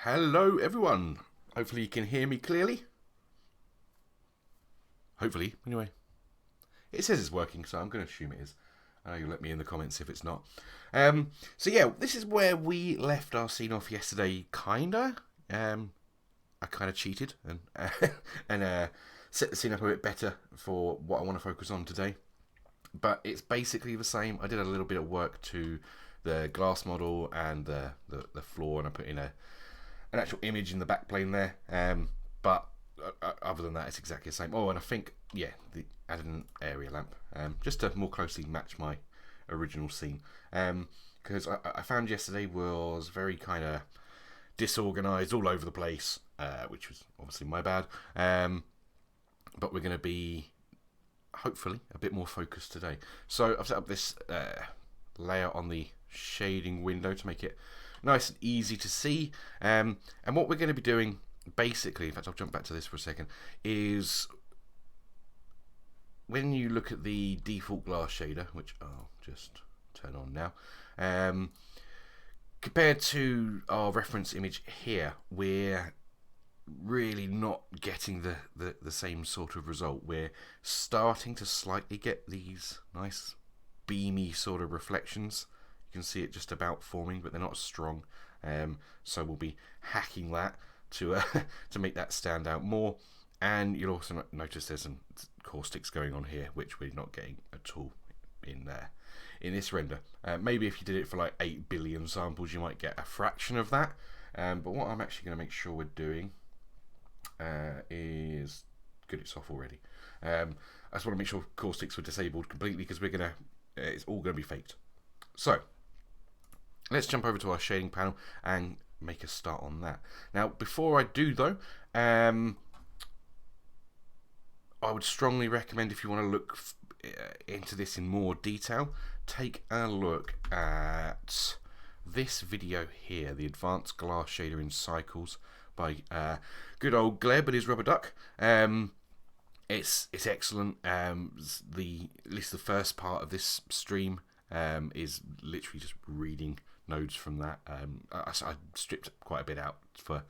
Hello everyone. Hopefully you can hear me clearly. Hopefully, anyway. It says it's working, so I'm going to assume it is. I know you'll let me in the comments if it's not. So yeah, this is where we left our scene off yesterday, kinda. I kind of cheated and and set the scene up a bit better for what I want to focus on today. But it's basically the same. I did a little bit of work to the glass model and the floor, and I put in an actual image in the back plane there. But other than that, it's exactly the same. Oh, and I think, yeah, added an area lamp just to more closely match my original scene. Because I found yesterday was very kind of disorganized, all over the place, which was obviously my bad. But we're going to be hopefully a bit more focused today. So I've set up this layout on the shading window to make it nice and easy to see. And what we're going to be doing, basically, in fact, I'll jump back to this for a second, is when you look at the default glass shader, which I'll just turn on now, compared to our reference image here, we're really not getting the same sort of result. We're starting to slightly get these nice beamy sort of reflections. You can see it just about forming, but they're not as strong. So we'll be hacking that to to make that stand out more. And you'll also notice there's some caustics going on here, which we're not getting at all in this render. Maybe if you did it for like 8 billion samples, you might get a fraction of that. But what I'm actually going to make sure we're doing is good. It's off already. I just want to make sure caustics were disabled completely, because it's all going to be faked. So let's jump over to our shading panel and make a start on that. Now, before I do though, I would strongly recommend, if you want to look into this in more detail, take a look at this video here, the Advanced Glass Shader in Cycles by good old Gleb and his rubber duck. It's excellent. At least the first part of this stream is literally just reading nodes from that. I stripped quite a bit out for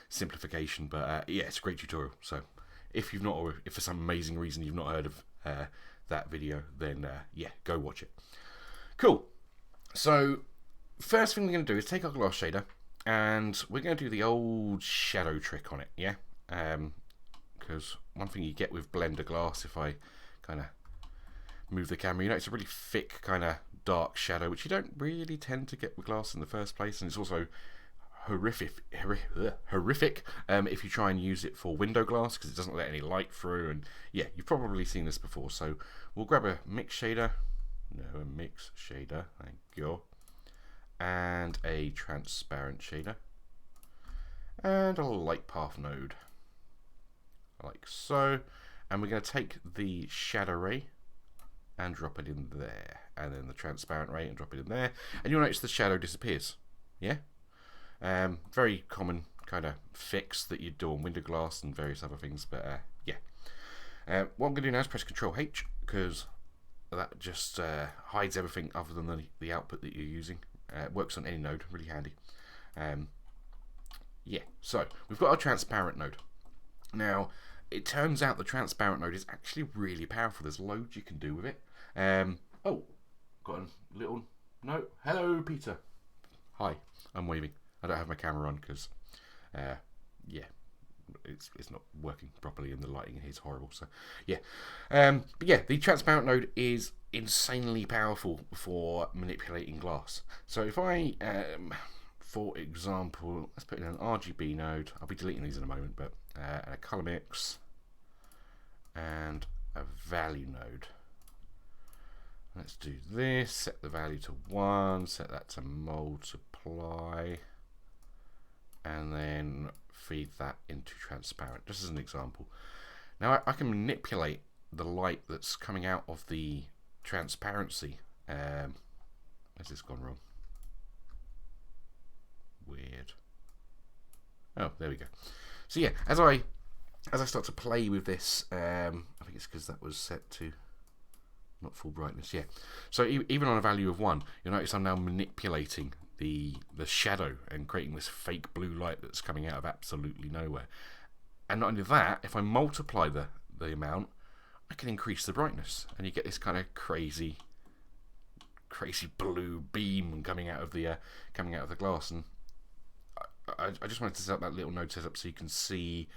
simplification, but yeah, it's a great tutorial. So if you've not, or if for some amazing reason you've not heard of that video, then yeah, go watch it. Cool. So first thing we're going to do is take our glass shader, and we're going to do the old shadow trick on it, yeah? Because one thing you get with Blender glass, if I kind of move the camera, you know, it's a really thick kind of dark shadow, which you don't really tend to get with glass in the first place, and it's also horrific if you try and use it for window glass, because it doesn't let any light through. And yeah, you've probably seen this before. So we'll grab a mix shader, thank you, and a transparent shader, and a light path node, like so. And we're going to take the shadow ray and drop it in there, and then the transparent ray and drop it in there, and you'll notice the shadow disappears. Yeah. Very common kind of fix that you do on window glass and various other things, but yeah. What I'm going to do now is press Control H, because that just hides everything other than the output that you're using. It works on any node, really handy. Yeah, so we've got our transparent node. Now, it turns out the transparent node is actually really powerful. There's loads you can do with it. Oh, got a little note. Hello, Peter. Hi, I'm waving. I don't have my camera on because, yeah, it's not working properly and the lighting here is horrible. So, yeah. But yeah, the transparent node is insanely powerful for manipulating glass. So if I, for example, let's put in an RGB node. I'll be deleting these in a moment, but a color mix and a value node. Let's do this. Set the value to 1. Set that to multiply. And then feed that into transparent, just as an example. Now I can manipulate the light that's coming out of the transparency. Has this gone wrong? Weird. Oh, there we go. So yeah, as I start to play with this, I think it's because that was set to not full brightness. Yeah. So even on a value of 1, you'll notice I'm now manipulating the shadow and creating this fake blue light that's coming out of absolutely nowhere. And not only that, if I multiply the amount, I can increase the brightness, and you get this kind of crazy blue beam coming out of the glass. And I just wanted to set up that little node setup so you can see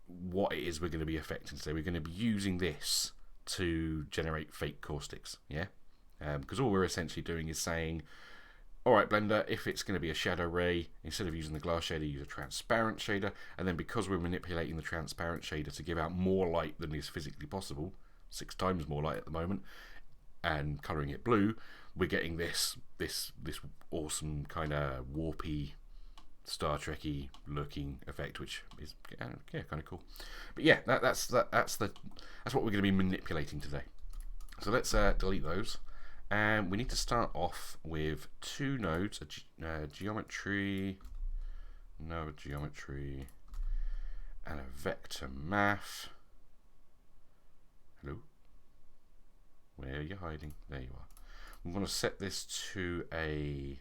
what it is we're going to be affecting today. We're going to be using this to generate fake caustics, yeah? Because all we're essentially doing is saying, alright Blender, if it's going to be a shadow ray, instead of using the glass shader, use a transparent shader, and then because we're manipulating the transparent shader to give out more light than is physically possible, 6 times more light at the moment, and colouring it blue, we're getting this awesome kind of warpy, Star Trek-y looking effect, which is kind of cool. But yeah, that's what we're going to be manipulating today. So let's delete those, and we need to start off with 2 nodes: a geometry, another geometry, and a vector math. Hello, where are you hiding? There you are. I'm going to set this to a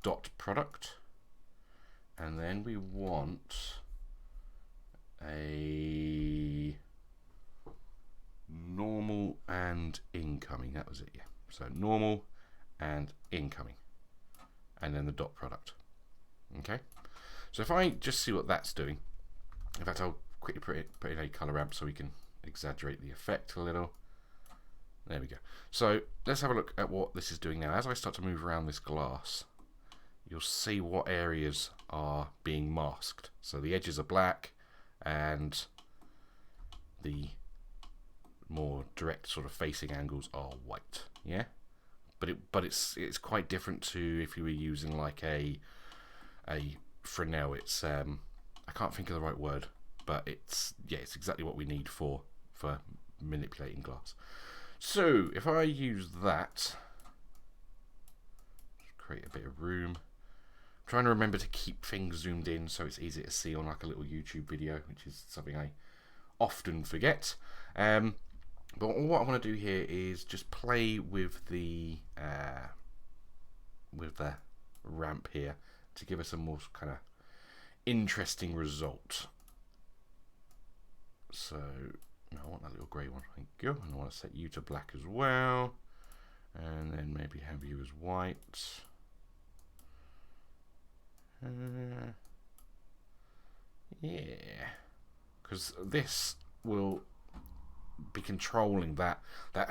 dot product. And then we want a normal and incoming. That was it, yeah. So normal and incoming. And then the dot product. Okay. So if I just see what that's doing. In fact, I'll quickly put in a color ramp so we can exaggerate the effect a little. There we go. So let's have a look at what this is doing now. As I start to move around this glass, you'll see what areas are being masked. So the edges are black and the more direct sort of facing angles are white. Yeah, but it's quite different to if you were using like a Fresnel. It's I can't think of the right word, but it's exactly what we need for manipulating glass. So if I use that, create a bit of room. Trying to remember to keep things zoomed in so it's easy to see on like a little YouTube video, which is something I often forget. But what I want to do here is just play with the ramp here to give us a more kind of interesting result. So no, I want that little grey one. Thank you. And I want to set you to black as well, and then maybe have you as white. Yeah, because this will be controlling that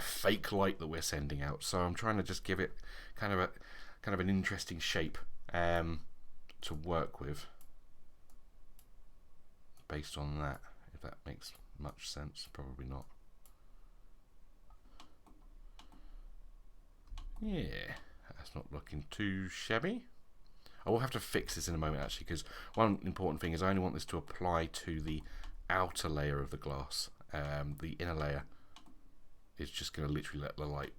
fake light that we're sending out. So I'm trying to just give it kind of an interesting shape to work with based on that. If that makes much sense, probably not. Yeah, that's not looking too shabby. I will have to fix this in a moment actually, because one important thing is I only want this to apply to the outer layer of the glass. The inner layer is just going to literally let the light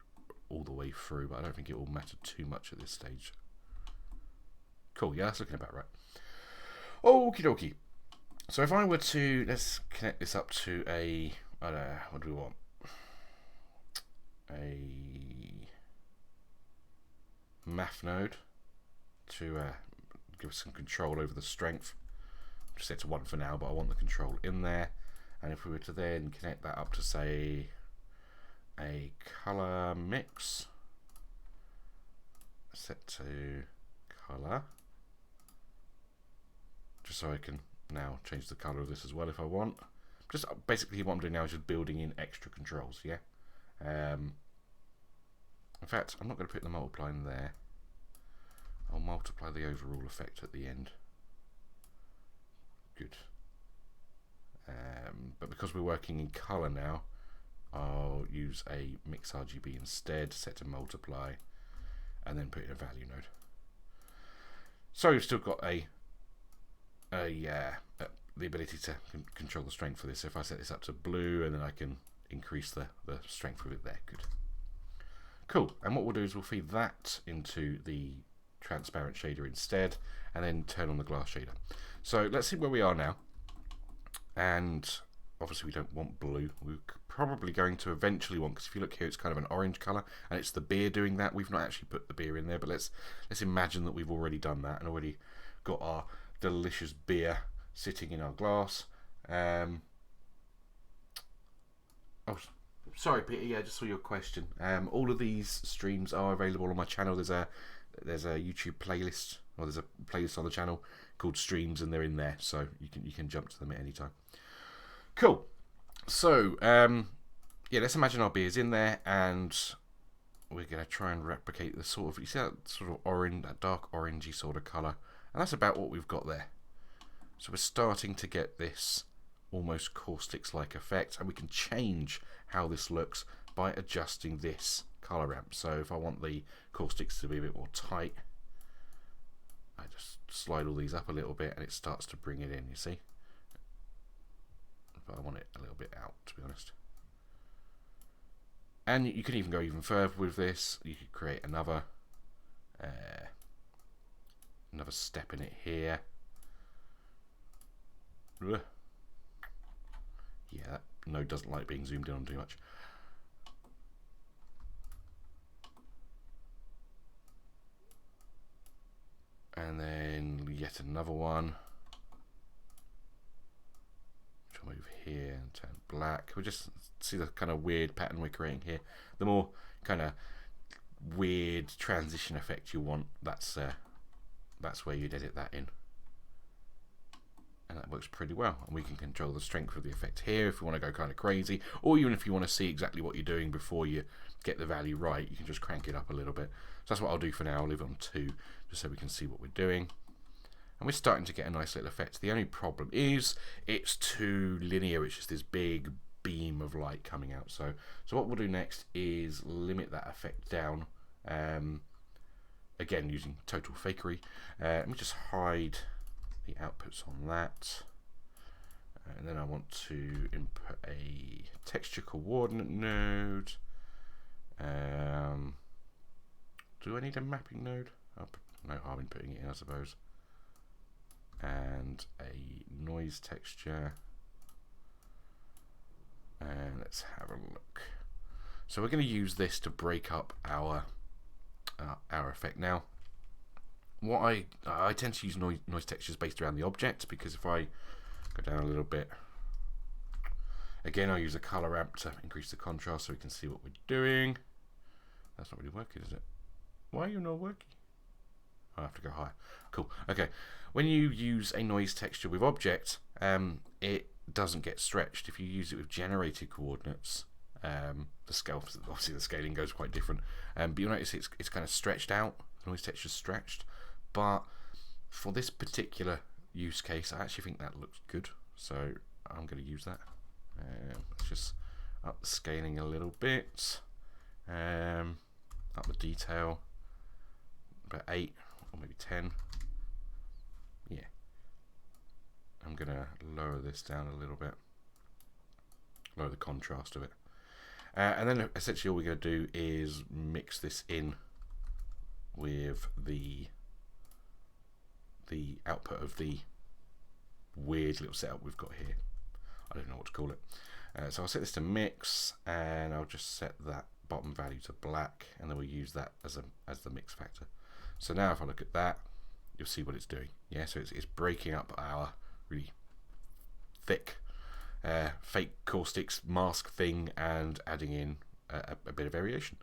all the way through, but I don't think it will matter too much at this stage. Cool, yeah, that's looking about right. Okie dokie. So if I were to, let's connect this up to a, I don't know, what do we want? A math node to give us some control over the strength. Just set to 1 for now, but I want the control in there. And if we were to then connect that up to, say, a color mix, set to color, just so I can now change the color of this as well if I want. Just basically what I'm doing now is just building in extra controls, yeah. In fact, I'm not going to put the multiplying there. I'll multiply the overall effect at the end. Good. But because we're working in color now, I'll use a mix RGB instead, set to multiply, and then put in a value node. So we've still got the ability to control the strength for this. So if I set this up to blue, and then I can increase the strength of it there. Good. Cool. And what we'll do is we'll feed that into the transparent shader instead, and then turn on the glass shader. So let's see where we are now. And obviously we don't want blue. We're probably going to eventually want, because if you look here, it's kind of an orange colour, and it's the beer doing that. We've not actually put the beer in there, but let's imagine that we've already done that and already got our delicious beer sitting in our glass. Oh, sorry, Peter. Yeah, I just saw your question. All of these streams are available on my channel. There's a YouTube playlist, or there's a playlist on the channel called Streams, and they're in there, so you can jump to them at any time. Cool. So yeah, let's imagine our beer's in there, and we're gonna try and replicate the sort of, you see that sort of orange, that dark orangey sort of colour, and that's about what we've got there. So we're starting to get this almost caustics-like effect, and we can change how this looks by adjusting this colour ramp. So if I want the caustics to be a bit more tight, I just slide all these up a little bit and it starts to bring it in, you see. But I want it a little bit out, to be honest. And you can even go even further with this. You could create another step in it here. Ugh. Yeah, that node doesn't like being zoomed in on too much. And then yet another one. Which I'll move here and turn black. We'll just see the kind of weird pattern we're creating here. The more kind of weird transition effect you want, that's where you'd edit that in. And that works pretty well. And we can control the strength of the effect here if you want to go kind of crazy, or even if you want to see exactly what you're doing before you get the value right, you can just crank it up a little bit. So that's what I'll do for now. I'll leave it on 2 just so we can see what we're doing. And we're starting to get a nice little effect. The only problem is it's too linear. It's just this big beam of light coming out. So what we'll do next is limit that effect down. Again, using total fakery. Let me just hide the outputs on that, and then I want to input a texture coordinate node. Do I need a mapping node? No harm in putting it in, I suppose. And a noise texture, and let's have a look. So we're going to use this to break up our effect. Now what I tend to use noise textures based around the object, because if I go down a little bit, again I'll use a color ramp to increase the contrast so we can see what we're doing. That's not really working, is it? Why are you not working? I have to go higher. Cool. Okay. When you use a noise texture with object, it doesn't get stretched. If you use it with generated coordinates, the scale, obviously the scaling goes quite different, but you'll notice it's kind of stretched out. The noise texture's stretched. But for this particular use case, I actually think that looks good, so I'm going to use that. Let's just up the scaling a little bit, up the detail, about 8 or maybe 10. Yeah, I'm going to lower this down a little bit, lower the contrast of it, and then essentially all we're going to do is mix this in with the output of the weird little setup we've got here. I don't know what to call it. So I'll set this to mix, and I'll just set that bottom value to black, and then we'll use that as the mix factor. So now if I look at that, you'll see what it's doing. Yeah, so it's breaking up our really thick fake caustics mask thing and adding in a bit of variation.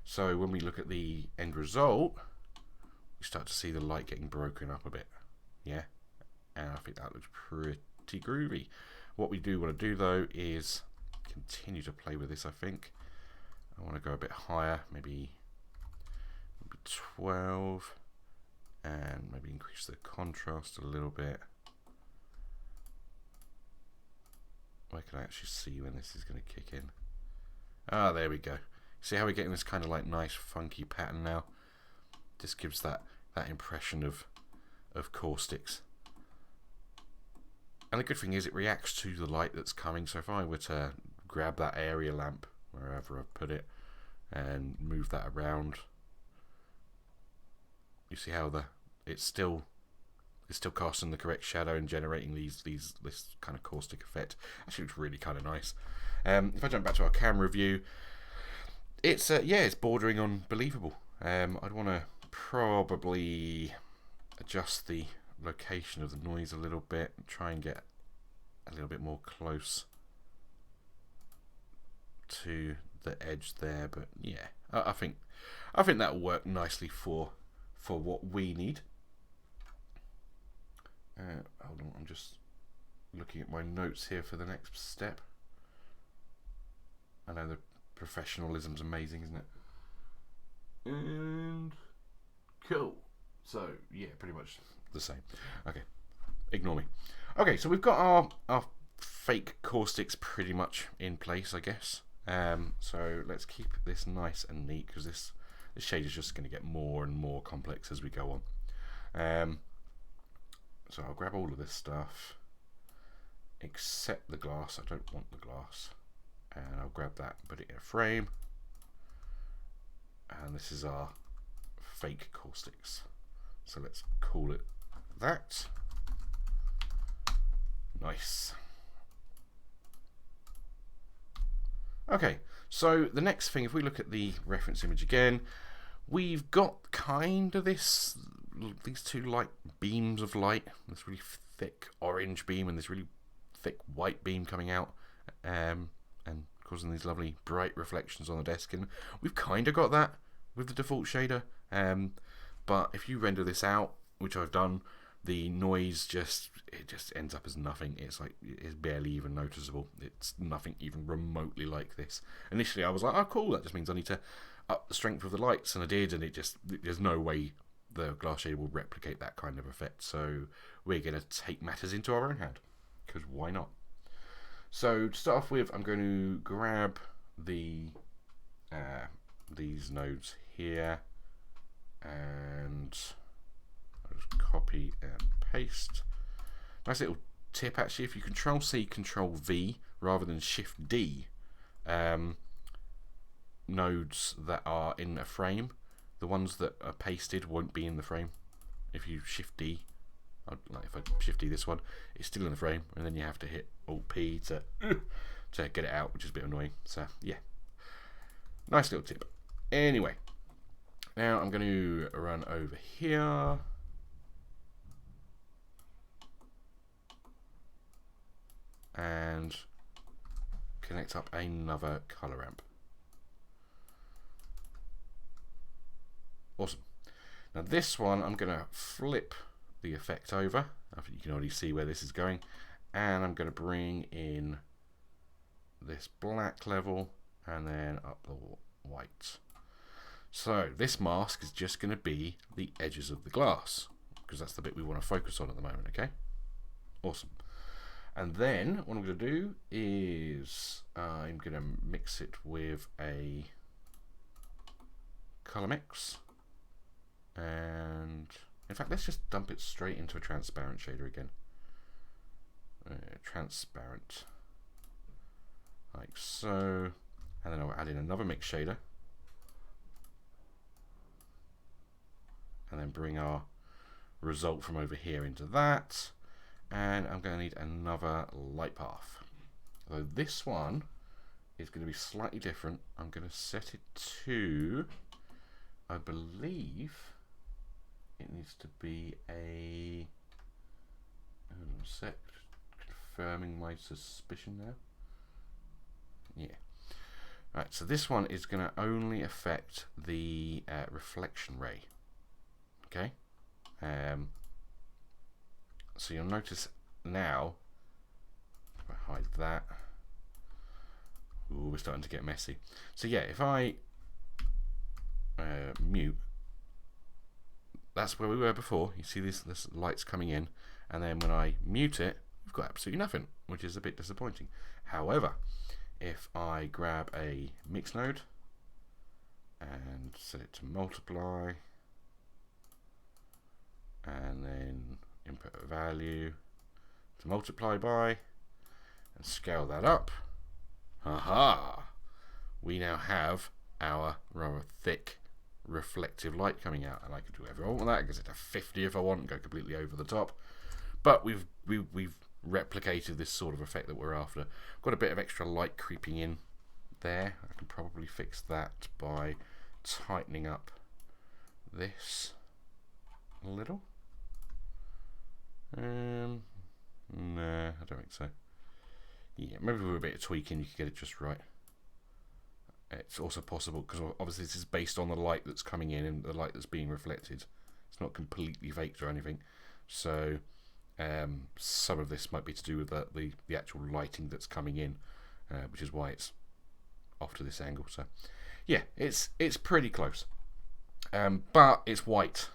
So when we look at the end result, we start to see the light getting broken up a bit. Yeah, and I think that looks pretty groovy. What we do want to do though is continue to play with this. I think I want to go a bit higher, maybe 12, and maybe increase the contrast a little bit. Where can I actually see when this is going to kick in? Ah, there we go. See how we're getting this kind of like nice funky pattern now? Just gives that impression of caustics. And the good thing is it reacts to the light that's coming. So if I were to grab that area lamp wherever I've put it and move that around, you see how it's still it's still casting the correct shadow and generating this kind of caustic effect. Actually, looks really kind of nice. If I jump back to our camera view, it's it's bordering on believable. I'd want to probably adjust the location of the noise a little bit, and try and get a little bit more close to the edge there. But yeah, I think that'll work nicely for what we need. Hold on, I'm just looking at my notes here for the next step. I know the professionalism's amazing, isn't it? And cool. So yeah, pretty much the same. Okay, ignore me. Okay, so we've got our fake caustics pretty much in place, I guess. So let's keep this nice and neat, because this shade is just going to get more and more complex as we go on. So I'll grab all of this stuff except the glass. I don't want the glass, and I'll grab that and put it in a frame. And this is our fake caustics, so let's call it that. Nice. Okay, so the next thing, if we look at the reference image again, we've got kind of these two light beams of light, this really thick orange beam and this really thick white beam coming out, and causing these lovely bright reflections on the desk. And we've kind of got that with the default shader, but if you render this out, which I've done, the noise just ends up as nothing. It's barely even noticeable. It's nothing even remotely like this. Initially I was like, oh cool, that just means I need to up the strength of the lights, and I did, and there's no way the glass shader will replicate that kind of effect. So we're going to take matters into our own hand, because why not? So to start off with, I'm going to grab these nodes here, and I'll just copy and paste. Nice little tip actually, if you Control C, Control V rather than Shift D, nodes that are in a frame, the ones that are pasted won't be in the frame. If you Shift D, like if I Shift D this one, it's still in the frame, and then you have to hit Alt P to get it out, which is a bit annoying. So yeah, nice little tip. Anyway, now I'm going to run over here. And connect up another color ramp. Awesome. Now this one, I'm going to flip the effect over. I think you can already see where this is going. And I'm going to bring in this black level and then up the white. So this mask is just going to be the edges of the glass, because that's the bit we want to focus on at the moment, okay? Awesome. And then what I'm going to do is I'm going to mix it with a color mix. And in fact, let's just dump it straight into a transparent shader again. Transparent. Like so. And then I'll add in another mix shader. And then bring our result from over here into that. And I'm going to need another light path. So this one is going to be slightly different. I'm going to set it to, I believe it needs to be a, hold on a sec, confirming my suspicion now. Yeah. Right, so this one is going to only affect the reflection ray. Okay. So you'll notice now, if I hide that, ooh, we're starting to get messy. So yeah, if I mute, that's where we were before. You see this light's coming in, and then when I mute it, we've got absolutely nothing, which is a bit disappointing. However, if I grab a mix node and set it to multiply, and then input a value to multiply by, and scale that up, aha, we now have our rather thick reflective light coming out, and I can do whatever I want with that. I can set to 50 if I want and go completely over the top. But we've replicated this sort of effect that we're after. Got a bit of extra light creeping in there. I can probably fix that by tightening up this a little. No, I don't think so. Yeah, maybe with a bit of tweaking you could get it just right. It's also possible, because obviously this is based on the light that's coming in and the light that's being reflected. It's not completely faked or anything. So some of this might be to do with the actual lighting that's coming in, which is why it's off to this angle. So yeah, it's pretty close. But it's white,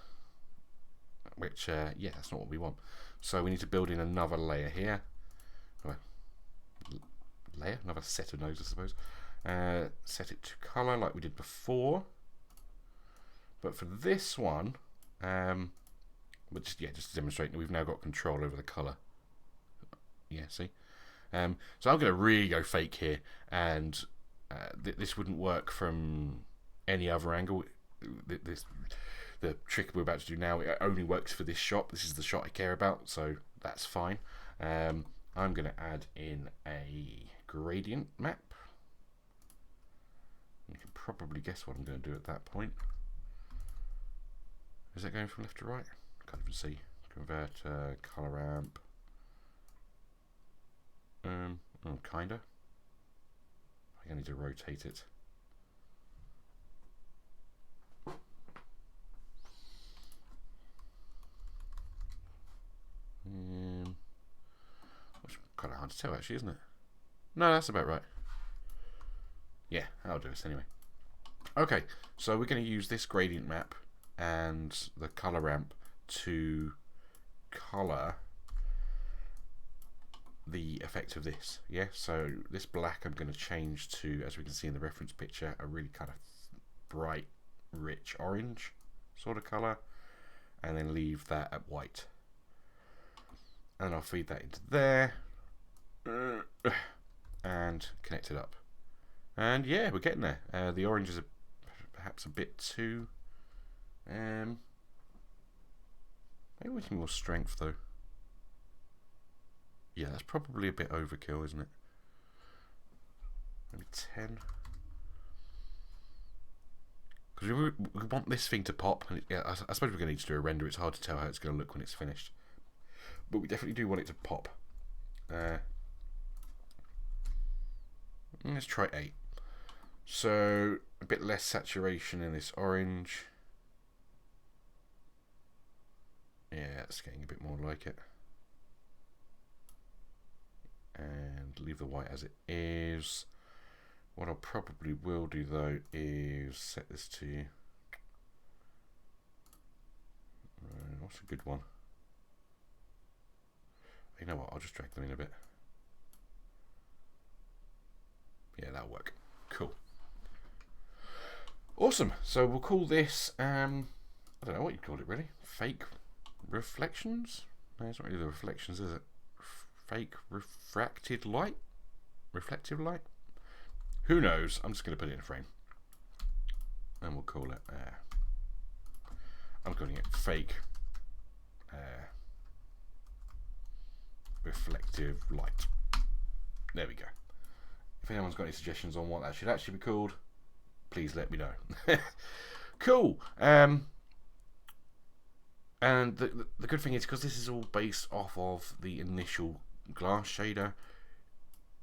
which yeah, that's not what we want. So we need to build in another layer here. Another set of nodes, I suppose. Set it to color like we did before, but for this one, but just to demonstrate that we've now got control over the color. Yeah, see. So I'm going to really go fake here, and this wouldn't work from any other angle. The trick we're about to do now, it only works for this shot. This is the shot I care about, so that's fine. I'm going to add in a gradient map. You can probably guess what I'm going to do at that point. Is that going from left to right? Can't even see. Converter, color ramp. Oh, kinda. I think I need to rotate it. It's kind of hard to tell, actually, isn't it? No, that's about right. Yeah, that'll do us anyway. Okay, so we're going to use this gradient map and the color ramp to color the effect of this. Yeah, so this black I'm going to change to, as we can see in the reference picture, a really kind of bright, rich orange sort of color, and then leave that at white. And I'll feed that into there and connect it up. And yeah, we're getting there. The orange is perhaps a bit too... maybe we need more strength though. Yeah, that's probably a bit overkill, isn't it? Maybe 10. Because we want this thing to pop. And yeah, I suppose we're going to need to do a render. It's hard to tell how it's going to look when it's finished. But we definitely do want it to pop. Let's try 8. So a bit less saturation in this orange. Yeah, it's getting a bit more like it. And leave the white as it is. What I probably will do though is set this to... what's a good one? You know what, I'll just drag them in a bit. Yeah, that'll work. Cool. Awesome. So we'll call this, I don't know what you'd call it really. Fake reflections? No, it's not really the reflections, is it? Fake refracted light? Reflective light? Who knows? I'm just going to put it in a frame. And we'll call it, I'm calling it fake reflective light. There we go. If anyone's got any suggestions on what that should actually be called, please let me know. Cool. And the good thing is, because this is all based off of the initial glass shader,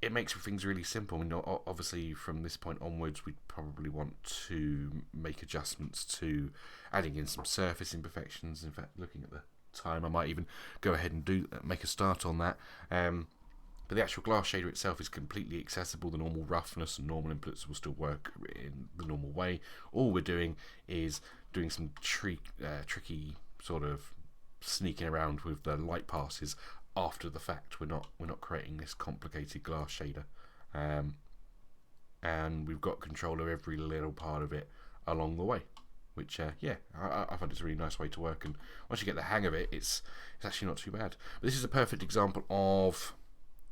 it makes things really simple. I mean, obviously from this point onwards we'd probably want to make adjustments to adding in some surface imperfections. In fact, looking at the time, I might even go ahead and make a start on that. But the actual glass shader itself is completely accessible. The normal roughness and normal inputs will still work in the normal way. All we're doing is doing some tricky sort of sneaking around with the light passes after the fact. We're not creating this complicated glass shader, and we've got control of every little part of it along the way. Which yeah, I find it's a really nice way to work. And once you get the hang of it, it's actually not too bad. But this is a perfect example of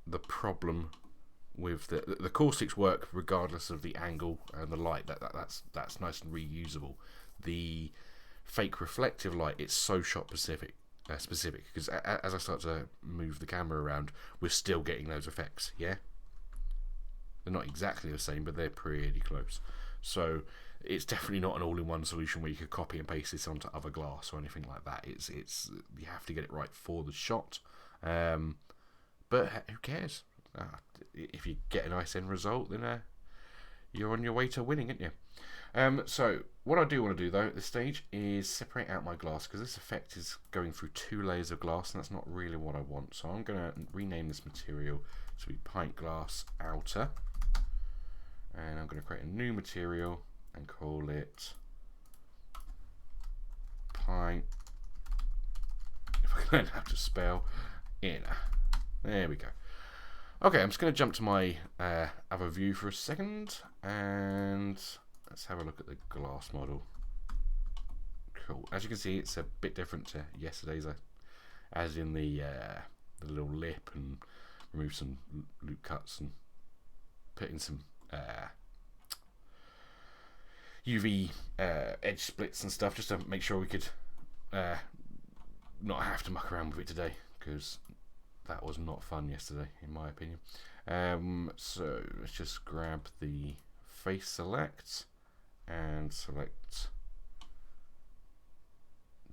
the problem with the caustics work regardless of the angle and the light. That's nice and reusable. the fake reflective light, it's so shot specific because as I start to move the camera around, we're still getting those effects. Yeah, they're not exactly the same, but they're pretty close. So it's definitely not an all-in-one solution where you could copy and paste this onto other glass or anything like that. It's you have to get it right for the shot. But who cares? If you get a nice end result, then you're on your way to winning, aren't you? So what I do want to do though at this stage is separate out my glass, because this effect is going through 2 layers of glass and that's not really what I want. So I'm going to rename this material to be pint glass outer, and I'm going to create a new material and call it pint, if I can learn how to spell, inner. There we go. Okay, I'm just going to jump to my other view for a second, and let's have a look at the glass model. Cool. As you can see, it's a bit different to yesterday's, as in the little lip, and remove some loop cuts and put in some UV edge splits and stuff, just to make sure we could not have to muck around with it today, because that was not fun yesterday, in my opinion. So let's just grab the face select and select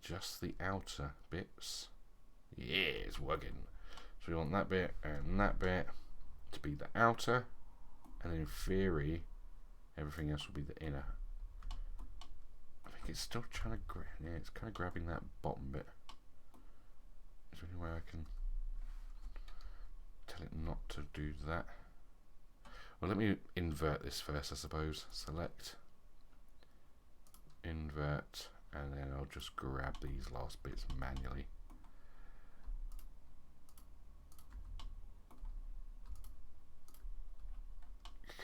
just the outer bits. Yeah, it's working. So we want that bit and that bit to be the outer, and in theory everything else will be the inner. I think it's still trying to it's kind of grabbing that bottom bit. Is there any way I can tell it not to do that? Well, let me invert this first, I suppose. Select, invert, and then I'll just grab these last bits manually.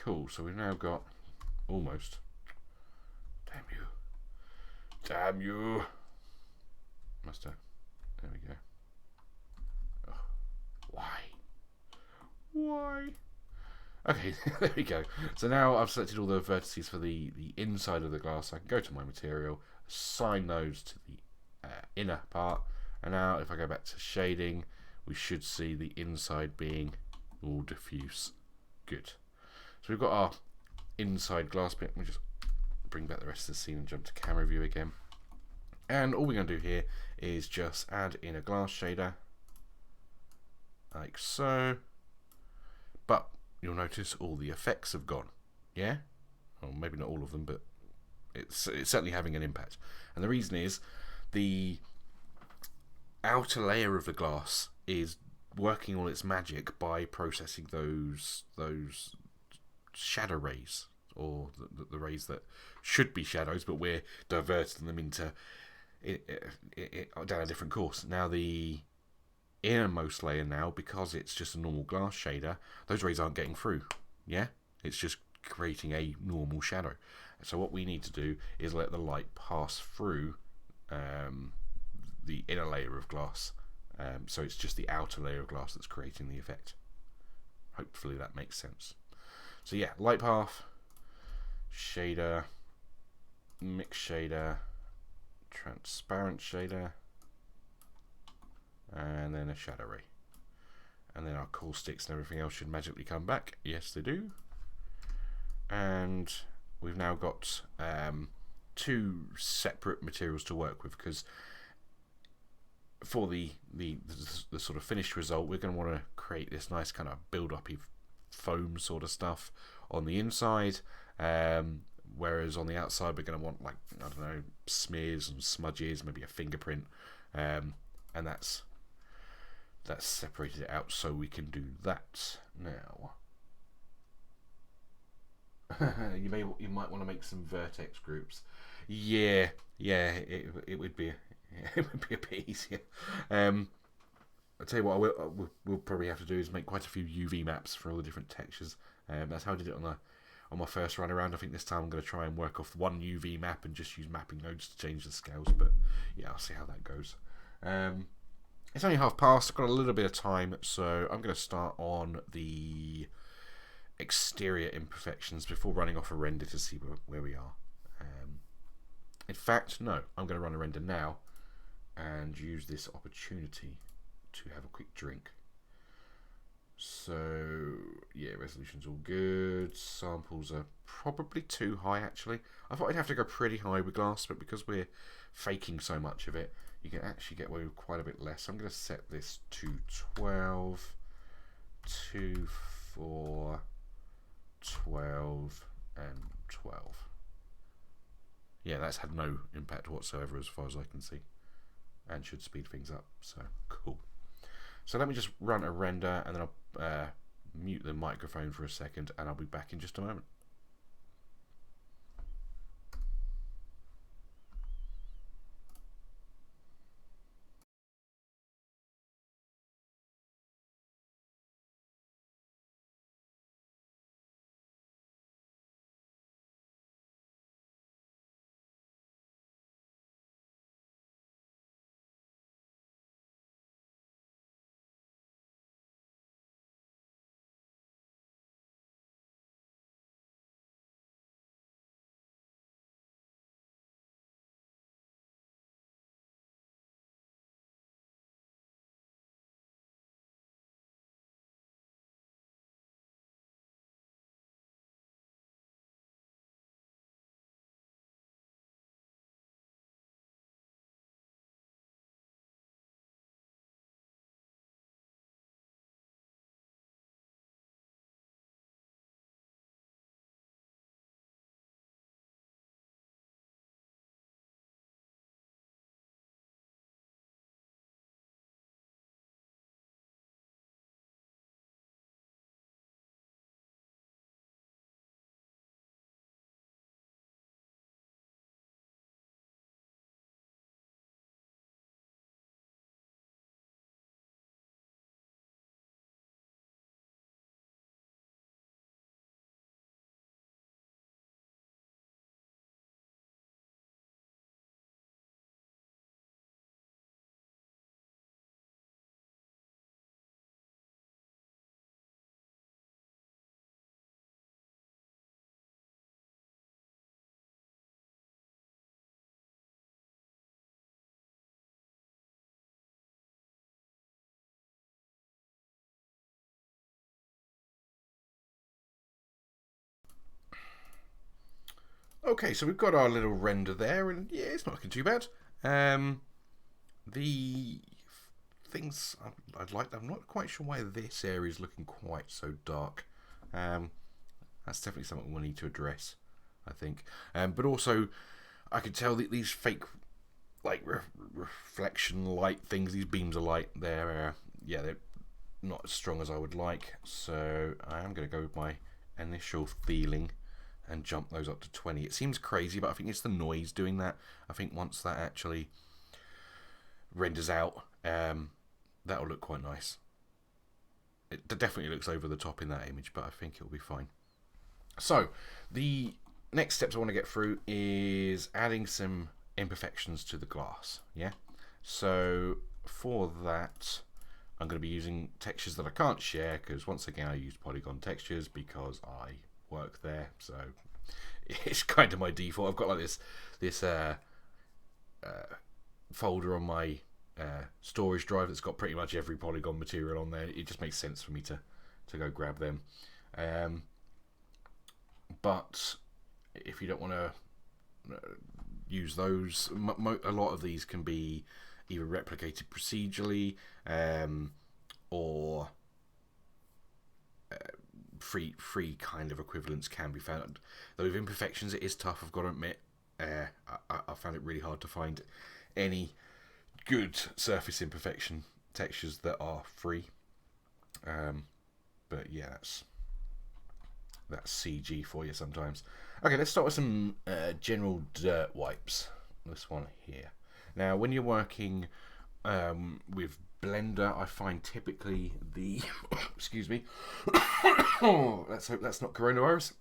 Cool, so we've now got almost. Damn you. Damn you. Must have. There we go. Oh, why? Why? Okay, there we go. So now I've selected all the vertices for the inside of the glass. I can go to my material, assign those to the inner part, and now if I go back to shading, we should see the inside being all diffuse. Good. So we've got our inside glass bit. We'll just bring back the rest of the scene and jump to camera view again. And all we're going to do here is just add in a glass shader, like so. But you'll notice all the effects have gone. Yeah? Well, maybe not all of them, but it's certainly having an impact. And the reason is the outer layer of the glass is working all its magic by processing those shadow rays, or the rays that should be shadows, but we're diverting them into down a different course. Now the innermost layer now, because it's just a normal glass shader, those rays aren't getting through. Yeah, it's just creating a normal shadow. So what we need to do is let the light pass through the inner layer of glass, so it's just the outer layer of glass that's creating the effect. Hopefully that makes sense. So yeah, light path, shader, mix shader, transparent shader, and then a shadow ray, and then our cool sticks and everything else should magically come back. Yes, they do. And we've now got 2 separate materials to work with, because for the sort of finished result, we're going to want to create this nice kind of build-up-y foam sort of stuff on the inside, whereas on the outside we're going to want, like, I don't know, smears and smudges, maybe a fingerprint, and that's separated it out so we can do that. Now you might want to make some vertex groups. Yeah, it would be it would be a bit easier. I'll tell you what, we'll probably have to do is make quite a few UV maps for all the different textures. That's how I did it on my first run around. I think this time I'm going to try and work off one UV map and just use mapping nodes to change the scales. But yeah, I'll see how that goes. It's only half past. I've got a little bit of time, so I'm going to start on the exterior imperfections before running off a render to see where we are. In fact, no, I'm going to run a render now and use this opportunity to have a quick drink. So, yeah, resolution's all good. Samples are probably too high, actually. I thought I'd have to go pretty high with glass, but because we're faking so much of it, you can actually get away with quite a bit less. I'm going to set this to 12, 2, 4, 12, and 12. Yeah, that's had no impact whatsoever as far as I can see, and should speed things up, so cool. So let me just run a render, and then I'll mute the microphone for a second, and I'll be back in just a moment. Okay, so we've got our little render there, and yeah, it's not looking too bad. The things I'd like, I'm not quite sure why this area is looking quite so dark. That's definitely something we'll need to address, I think. But also, I could tell that these fake, like, reflection light things, these beams of light, they're not as strong as I would like. So I am going to go with my initial feeling and jump those up to 20. It seems crazy, but I think it's the noise doing that. I think once that actually renders out, that'll look quite nice. It definitely looks over the top in that image, but I think it'll be fine. So the next steps I want to get through is adding some imperfections to the glass. Yeah. So for that, I'm going to be using textures that I can't share, because once again I use polygon textures because I work there, so it's kind of my default. I've got like this folder on my storage drive that's got pretty much every polygon material on there. It just makes sense for me to go grab them. But if you don't want to use those, a lot of these can be either replicated procedurally or free kind of equivalents can be found. Though with imperfections it is tough, I've got to admit. I found it really hard to find any good surface imperfection textures that are free. But yeah, that's CG for you sometimes. Okay, let's start with some general dirt wipes. This one here. Now, when you're working with Blender, I find typically the excuse me. Let's hope that's not coronavirus.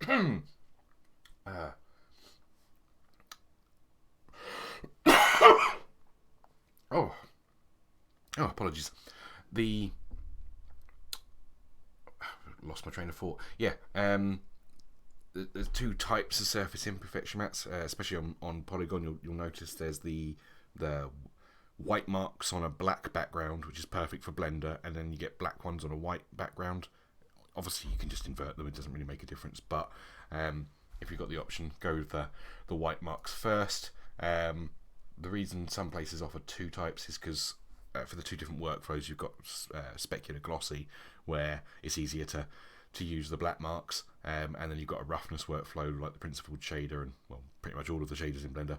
Oh, apologies. Lost my train of thought. Yeah. there's two types of surface imperfection mats, especially on Polygon. You'll notice there's the white marks on a black background, which is perfect for Blender, and then you get black ones on a white background. Obviously, you can just invert them; it doesn't really make a difference. But if you've got the option, go with the white marks first. The reason some places offer two types is because for the two different workflows, you've got specular glossy, where it's easier to use the black marks, and then you've got a roughness workflow like the principled shader and, well, pretty much all of the shaders in Blender,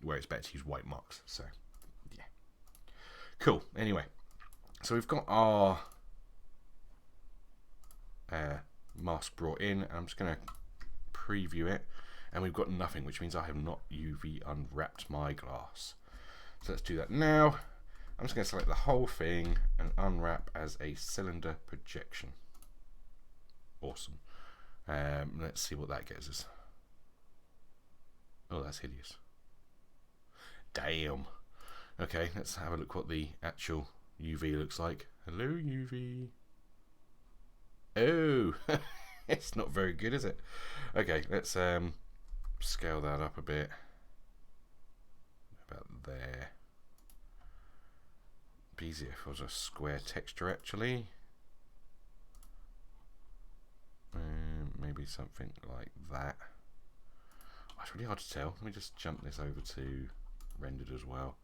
where it's better to use white marks. So yeah, cool. Anyway, so we've got our mask brought in, and I'm just going to preview it, and we've got nothing, which means I have not UV unwrapped my glass. So let's do that now. I'm just going to select the whole thing and unwrap as a cylinder projection. Awesome. Let's see what that gets us. Oh, that's hideous. Damn. Okay, let's have a look what the actual UV looks like. Hello, UV. Oh, it's not very good, is it? Okay, let's scale that up a bit. About there. Be easier if it was a square texture, actually. Maybe something like that. Oh, it's really hard to tell. Let me just jump this over to rendered as well.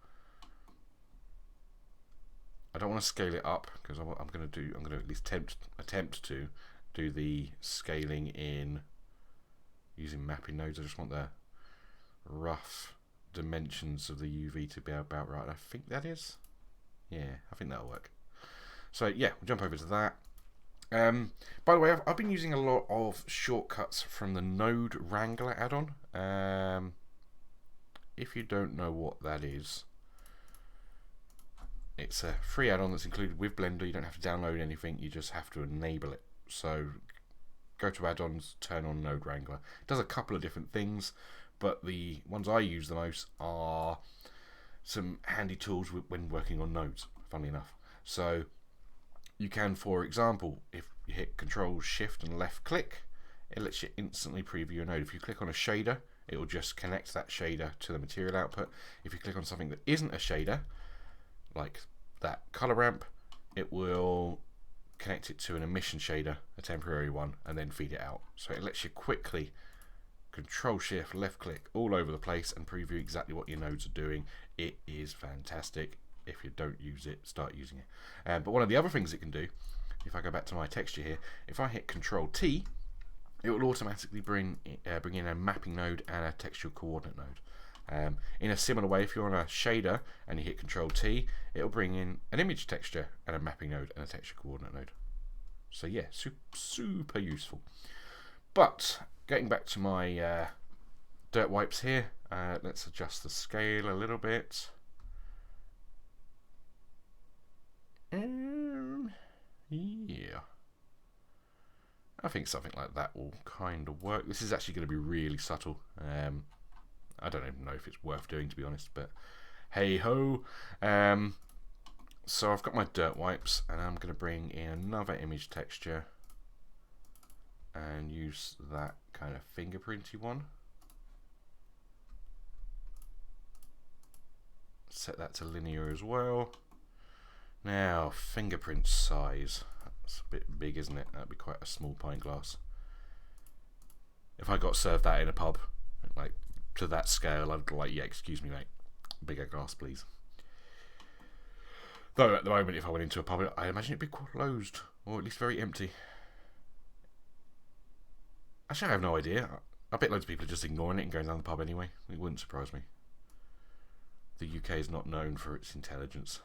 I don't want to scale it up because I'm going to at least attempt to do the scaling in using mapping nodes. I just want the rough dimensions of the UV to be about right. I think that is. Yeah, I think that'll work. So yeah, we'll jump over to that. By the way, I've been using a lot of shortcuts from the Node Wrangler add-on. If you don't know what that is, it's a free add-on that's included with Blender. You don't have to download anything, you just have to enable it. So go to add-ons, turn on Node Wrangler. It does a couple of different things, but the ones I use the most are some handy tools when working on nodes, funnily enough. So you can, for example, if you hit Control Shift and left click, it lets you instantly preview a node. If you click on a shader, it will just connect that shader to the material output. If you click on something that isn't a shader, like that color ramp, it will connect it to an emission shader, a temporary one, and then feed it out. So it lets you quickly Control Shift left click all over the place and preview exactly what your nodes are doing. It is fantastic. If you don't use it, start using it. But one of the other things it can do, if I go back to my texture here, if I hit Control T, it will automatically bring in a mapping node and a textual coordinate node. In a similar way, if you're on a shader and you hit Control T, it will bring in an image texture and a mapping node and a texture coordinate node. So yeah, super useful. But getting back to my dirt wipes here, let's adjust the scale a little bit. Yeah, I think something like that will kind of work. This is actually going to be really subtle. I don't even know if it's worth doing, to be honest, but hey ho. So I've got my dirt wipes, and I'm going to bring in another image texture and use that kind of fingerprinty one. Set that to linear as well. Now, fingerprint size. That's a bit big, isn't it? That'd be quite a small pint glass. If I got served that in a pub, like to that scale, I'd be like, yeah, excuse me, mate, bigger glass, please. Though at the moment, if I went into a pub, I imagine it'd be closed, or at least very empty. Actually, I have no idea. I bet loads of people are just ignoring it and going down the pub anyway. It wouldn't surprise me. The UK is not known for its intelligence.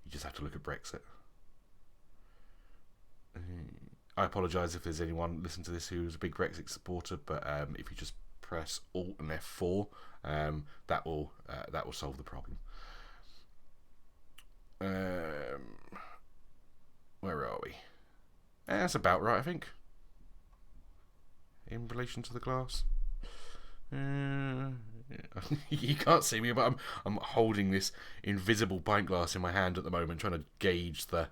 You just have to look at Brexit. I apologise if there's anyone listening to this who's a big Brexit supporter, but if you just press Alt and F4, that will solve the problem. Where are we? That's about right, I think. In relation to the glass. You can't see me, but I'm holding this invisible pint glass in my hand at the moment, trying to gauge the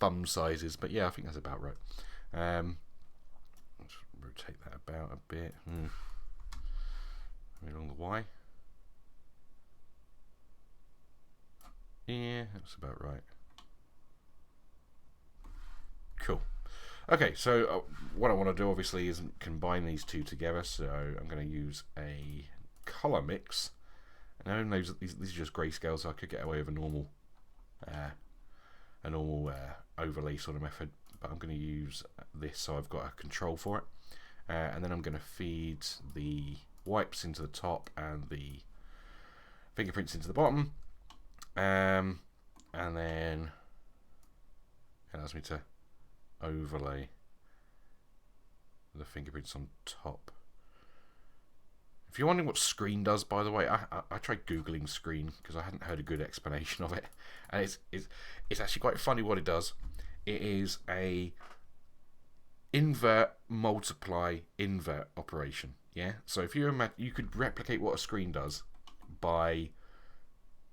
thumb sizes. But yeah, I think that's about right. Let's about a bit. Along the Y. Yeah, that's about right. Cool. Okay, so what I want to do obviously is combine these two together. So I'm going to use a color mix. And I know these are just grayscale, so I could get away with a normal overlay sort of method. But I'm going to use this, so I've got a control for it. And then I'm going to feed the wipes into the top and the fingerprints into the bottom. And then it allows me to overlay the fingerprints on top. If you're wondering what screen does, by the way, I tried googling screen because I hadn't heard a good explanation of it, and it's actually quite funny what it does. It is a invert, multiply, invert operation. Yeah. So if you imagine, you could replicate what a screen does by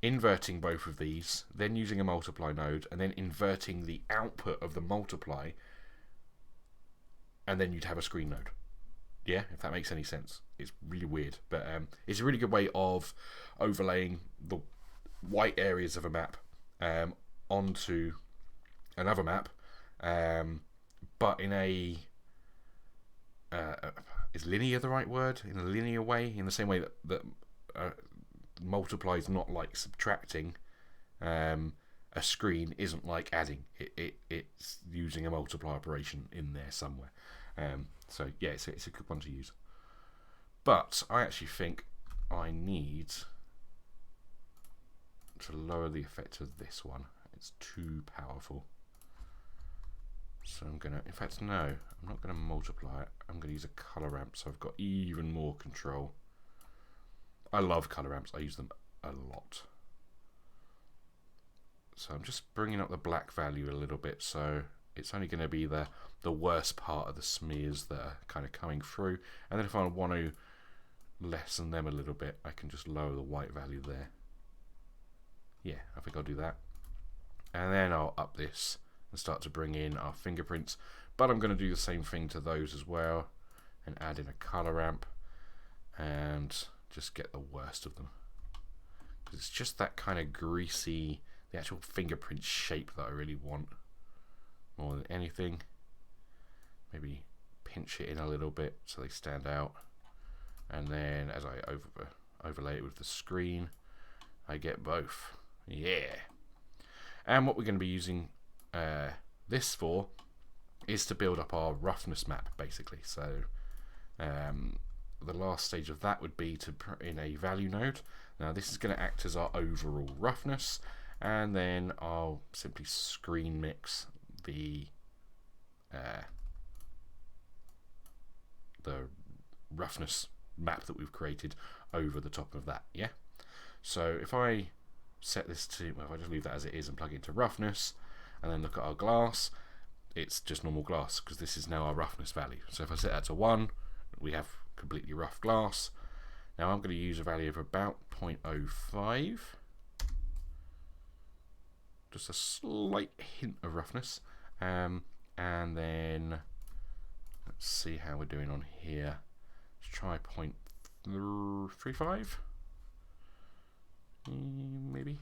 inverting both of these, then using a multiply node, and then inverting the output of the multiply, and then you'd have a screen node. Yeah, if that makes any sense. It's really weird, but it's a really good way of overlaying the white areas of a map onto another map, but in a is linear the right word? In a linear way, in the same way that multiply is not like subtracting. A screen isn't like adding. It's using a multiply operation in there somewhere. So yeah, it's a good one to use. But I actually think I need to lower the effect of this one. It's too powerful. So I'm gonna, in fact no, I'm not gonna multiply it. I'm gonna use a color ramp, so I've got even more control. I love color ramps. I use them a lot. So I'm just bringing up the black value a little bit, so it's only going to be the worst part of the smears that are kind of coming through. And then if I want to lessen them a little bit, I can just lower the white value there. Yeah, I think I'll do that. And then I'll up this and start to bring in our fingerprints. But I'm going to do the same thing to those as well and add in a color ramp and just get the worst of them. Because it's just that kind of greasy, the actual fingerprint shape that I really want more than anything. Maybe pinch it in a little bit so they stand out, and then as I overlay it with the screen, I get both. Yeah. And what we're going to be using this for is to build up our roughness map, basically. So the last stage of that would be to put in a value node. Now this is going to act as our overall roughness, and then I'll simply screen mix the roughness map that we've created over the top of that. Yeah. So if I set this to, well, if I just leave that as it is and plug it into roughness, and then look at our glass, it's just normal glass because this is now our roughness value. So if I set that to 1, we have completely rough glass. Now I'm going to use a value of about 0.05. Just a slight hint of roughness. And then let's see how we're doing on here. Let's try 0.35. Maybe.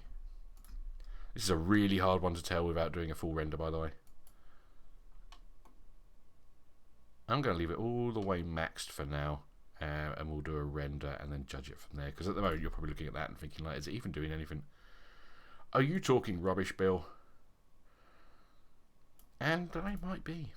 This is a really hard one to tell without doing a full render, by the way. I'm going to leave it all the way maxed for now, and we'll do a render and then judge it from there. Because at the moment you're probably looking at that and thinking, like, is it even doing anything? Are you talking rubbish, Bill? And I might be.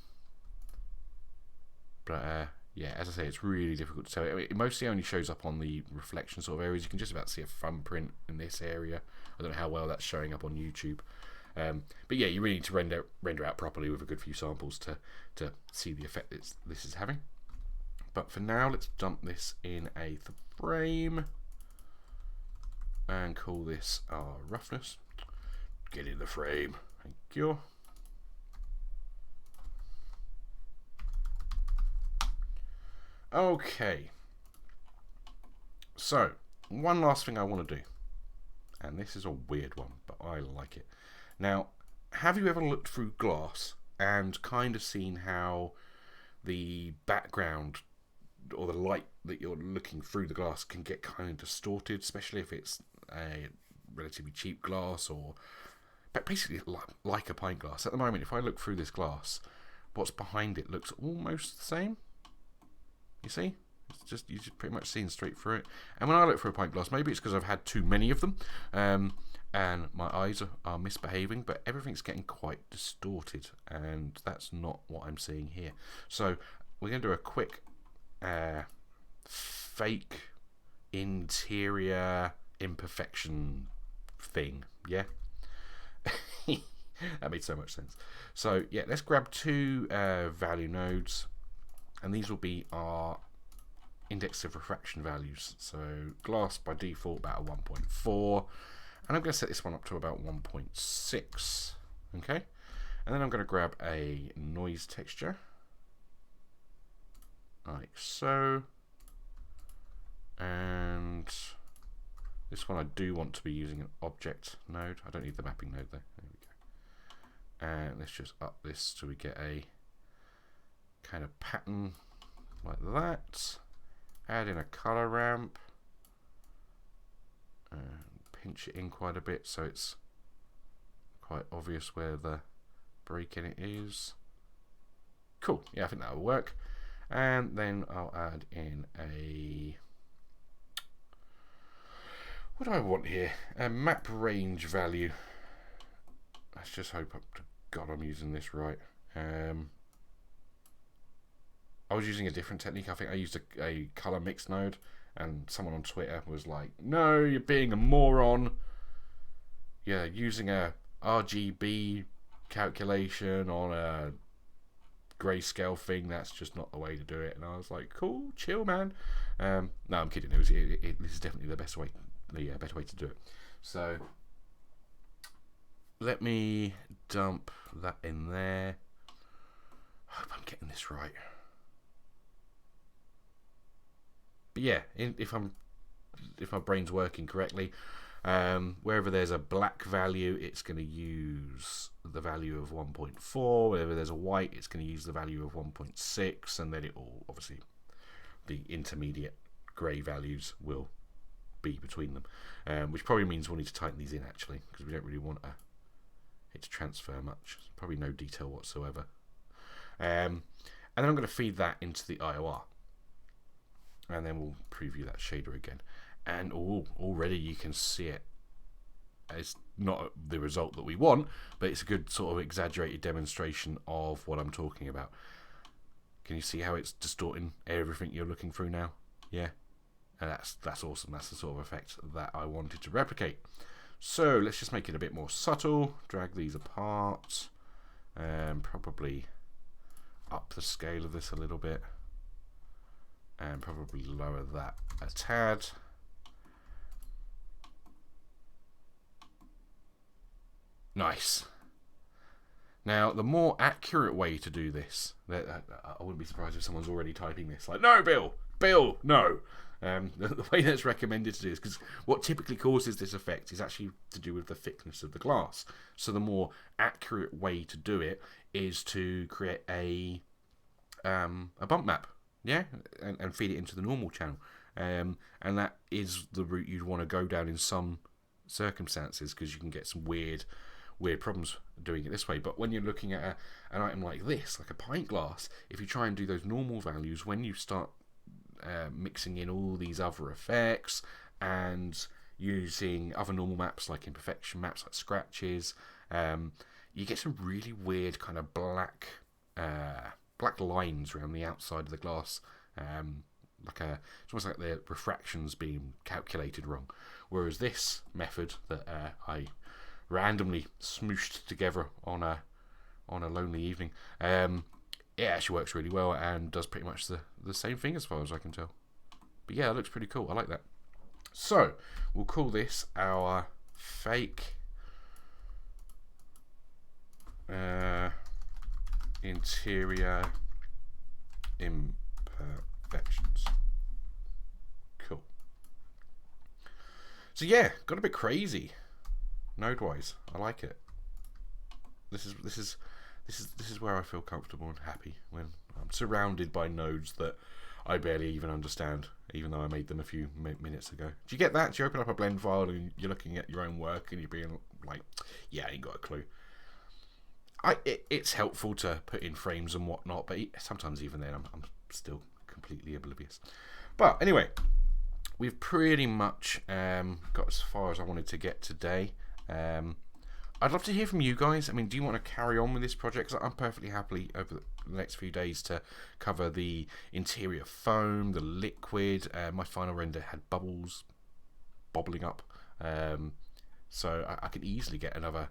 But yeah, as I say, it's really difficult to tell. It mostly only shows up on the reflection sort of areas. You can just about see a thumbprint in this area. I don't know how well that's showing up on YouTube. But yeah, you really need to render out properly with a good few samples to see the effect this is having. But for now, let's dump this in a frame and call this our roughness. Get in the frame. Thank you. Okay. So, one last thing I want to do. And this is a weird one, but I like it. Now, have you ever looked through glass and kind of seen how the background or the light that you're looking through the glass can get kind of distorted, especially if it's a relatively cheap glass, or but basically like a pint glass. At the moment, if I look through this glass, what's behind it looks almost the same. You see? You're just pretty much seeing straight through it. And when I look through a pint glass, maybe it's because I've had too many of them, and my eyes are misbehaving, but everything's getting quite distorted, and that's not what I'm seeing here. So we're going to do a quick fake interior imperfection thing, yeah? That made so much sense. So yeah, let's grab two value nodes, and these will be our index of refraction values. So glass by default about a 1.4, and I'm going to set this one up to about 1.6. Okay, and then I'm going to grab a noise texture like so, and this one I do want to be using an object node. I don't need the mapping node there. There we go. And let's just up this so we get a kind of pattern like that. Add in a color ramp and pinch it in quite a bit so it's quite obvious where the break in it is. Cool, yeah, I think that'll work. And then I'll add in a, what do I want here? A map range value. Let's just hope up to God I'm using this right. I was using a different technique. I think I used a color mix node, and someone on Twitter was like, no, you're being a moron. Yeah, using a RGB calculation on a grayscale thing, that's just not the way to do it. And I was like, cool, chill, man. No, I'm kidding. This is definitely the best way, better way to do it. So let me dump that in there. I hope I'm getting this right. But yeah, if my brain's working correctly, wherever there's a black value, it's going to use the value of 1.4. Wherever there's a white, it's going to use the value of 1.6, and then it will, obviously, the intermediate grey values will be between them, which probably means we'll need to tighten these in, actually, because we don't really want it to transfer much. Probably no detail whatsoever. And then I'm going to feed that into the IOR. And then we'll preview that shader again. And already you can see it. It's not the result that we want, but it's a good sort of exaggerated demonstration of what I'm talking about. Can you see how it's distorting everything you're looking through now? Yeah? And that's awesome. That's the sort of effect that I wanted to replicate. So let's just make it a bit more subtle. Drag these apart. And probably up the scale of this a little bit. And probably lower that a tad. Nice. Now, the more accurate way to do this, I wouldn't be surprised if someone's already typing this, like, no, Bill, no. The way that's recommended to do this, because what typically causes this effect is actually to do with the thickness of the glass. So the more accurate way to do it is to create a bump map. Yeah, and feed it into the normal channel. And that is the route you'd want to go down in some circumstances, because you can get some weird problems doing it this way. But when you're looking at an item like this, like a pint glass, if you try and do those normal values, when you start mixing in all these other effects and using other normal maps like imperfection maps, like scratches, you get some really weird kind of black lines around the outside of the glass, it's almost like the refractions being calculated wrong. Whereas this method that I randomly smooshed together on a lonely evening, it actually works really well and does pretty much the same thing as far as I can tell. But yeah, it looks pretty cool. I like that. So we'll call this our fake interior imperfections. Cool. So yeah, got a bit crazy node wise. I like it. This is where I feel comfortable and happy, when I'm surrounded by nodes that I barely even understand, even though I made them a few minutes ago. Do you get that? Do you open up a blend file and you're looking at your own work and you're being like, yeah, I ain't got a clue. It's helpful to put in frames and whatnot, but sometimes even then I'm still completely oblivious. But anyway, we've pretty much got as far as I wanted to get today. I'd love to hear from you guys. I mean, do you want to carry on with this project? Because I'm perfectly happy over the next few days to cover the interior foam, the liquid. My final render had bubbles bobbling up, so I could easily get another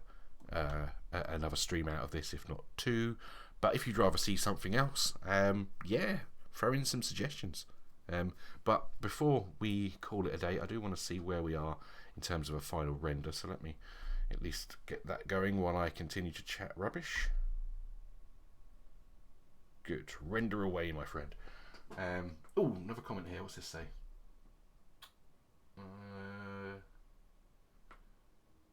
stream out of this, if not two. But if you'd rather see something else, yeah, throw in some suggestions. But before we call it a day, I do want to see where we are in terms of a final render. So let me at least get that going while I continue to chat rubbish. Good. Render away, my friend. Oh, another comment here. What's this say?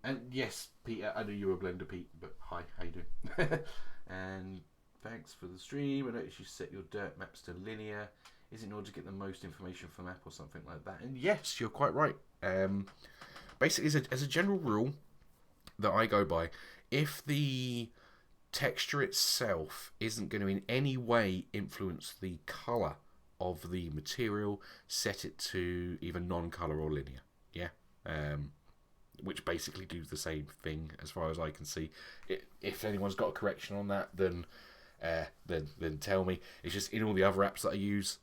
And yes, Peter, I know you're a Blender, Pete, but hi, how you doing? And thanks for the stream. I noticed you set your dirt maps to linear. Is it in order to get the most information from map or something like that? And yes, you're quite right. Basically, as a general rule that I go by, if the texture itself isn't going to in any way influence the colour of the material, set it to either non-colour or linear. Yeah. Which basically do the same thing as far as I can see. If anyone's got a correction on that, then tell me. It's just in all the other apps that I use,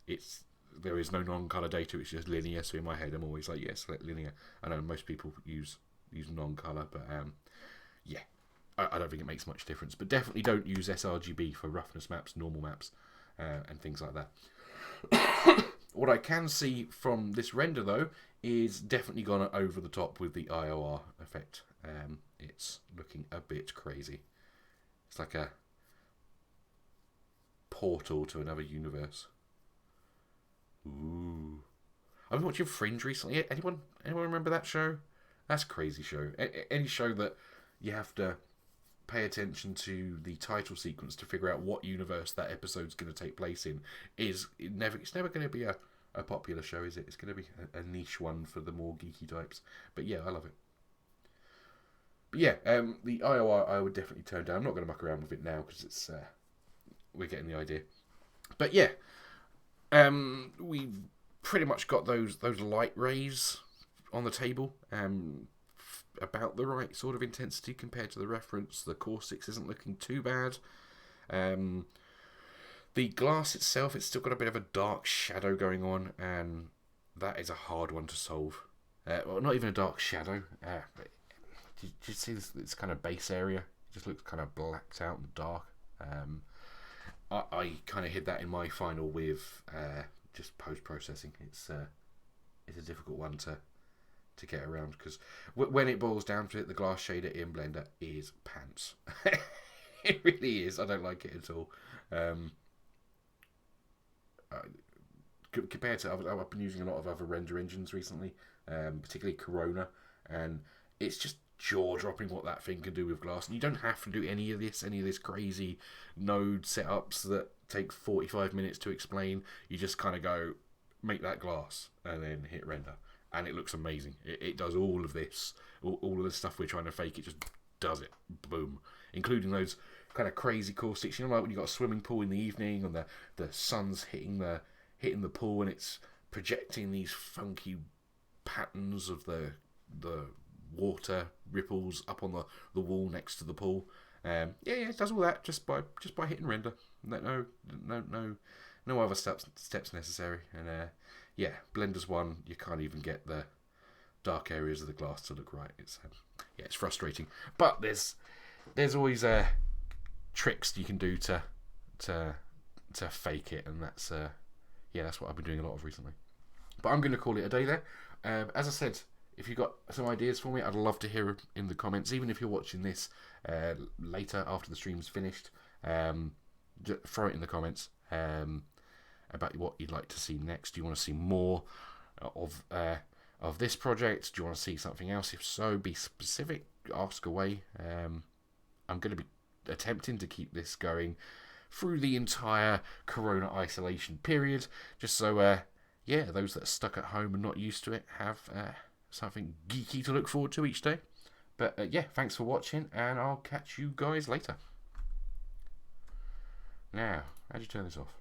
there is no non-color data. It's just linear. So in my head, I'm always like, yes, select linear. I know most people use non-color, but yeah, I don't think it makes much difference. But definitely don't use sRGB for roughness maps, normal maps, and things like that. What I can see from this render, though, is definitely gone over the top with the IOR effect. It's looking a bit crazy. It's like a portal to another universe. Ooh. I've been watching Fringe recently. Anyone remember that show? That's a crazy show. Any show that you have to pay attention to the title sequence to figure out what universe that episode's going to take place in it's never going to be a popular show, is it? It's going to be a niche one for the more geeky types. But yeah, I love it. But yeah, the IOR I would definitely turn down. I'm not going to muck around with it now because it's we're getting the idea. But yeah, we've pretty much got those light rays on the table. About the right sort of intensity compared to the reference. The Core 6 isn't looking too bad. The glass itself, it's still got a bit of a dark shadow going on, and that is a hard one to solve. Well, not even a dark shadow. But did you see this kind of base area? It just looks kind of blacked out and dark. I kind of hid that in my final with just post-processing. It's a difficult one to get around, because when it boils down to it, the glass shader in Blender is pants. It really is. I don't like it at all. Compared to I've been using a lot of other render engines recently, particularly Corona, and it's just jaw-dropping what that thing can do with glass. And you don't have to do any of this crazy node setups that take 45 minutes to explain. You just kind of go, make that glass, and then hit render. And it looks amazing. It does all of this. All of the stuff we're trying to fake, it just does it. Boom. Including those kind of crazy caustics. You know, like when you've got a swimming pool in the evening and the sun's hitting the pool and it's projecting these funky patterns of the water ripples up on the wall next to the pool. Yeah, it does all that just by hitting render. No other steps necessary. And yeah, Blender's one, you can't even get the dark areas of the glass to look right. It's frustrating. But there's always tricks you can do to fake it, and that's what I've been doing a lot of recently. But I'm going to call it a day there. As I said, if you've got some ideas for me, I'd love to hear in the comments. Even if you're watching this later after the stream's finished, throw it in the comments. About what you'd like to see next. Do you want to see more of this project? Do you want to see something else? If so, be specific. Ask away. I'm going to be attempting to keep this going through the entire Corona isolation period, just so those that are stuck at home and not used to it have something geeky to look forward to each day. But thanks for watching, and I'll catch you guys later. Now, how do you turn this off?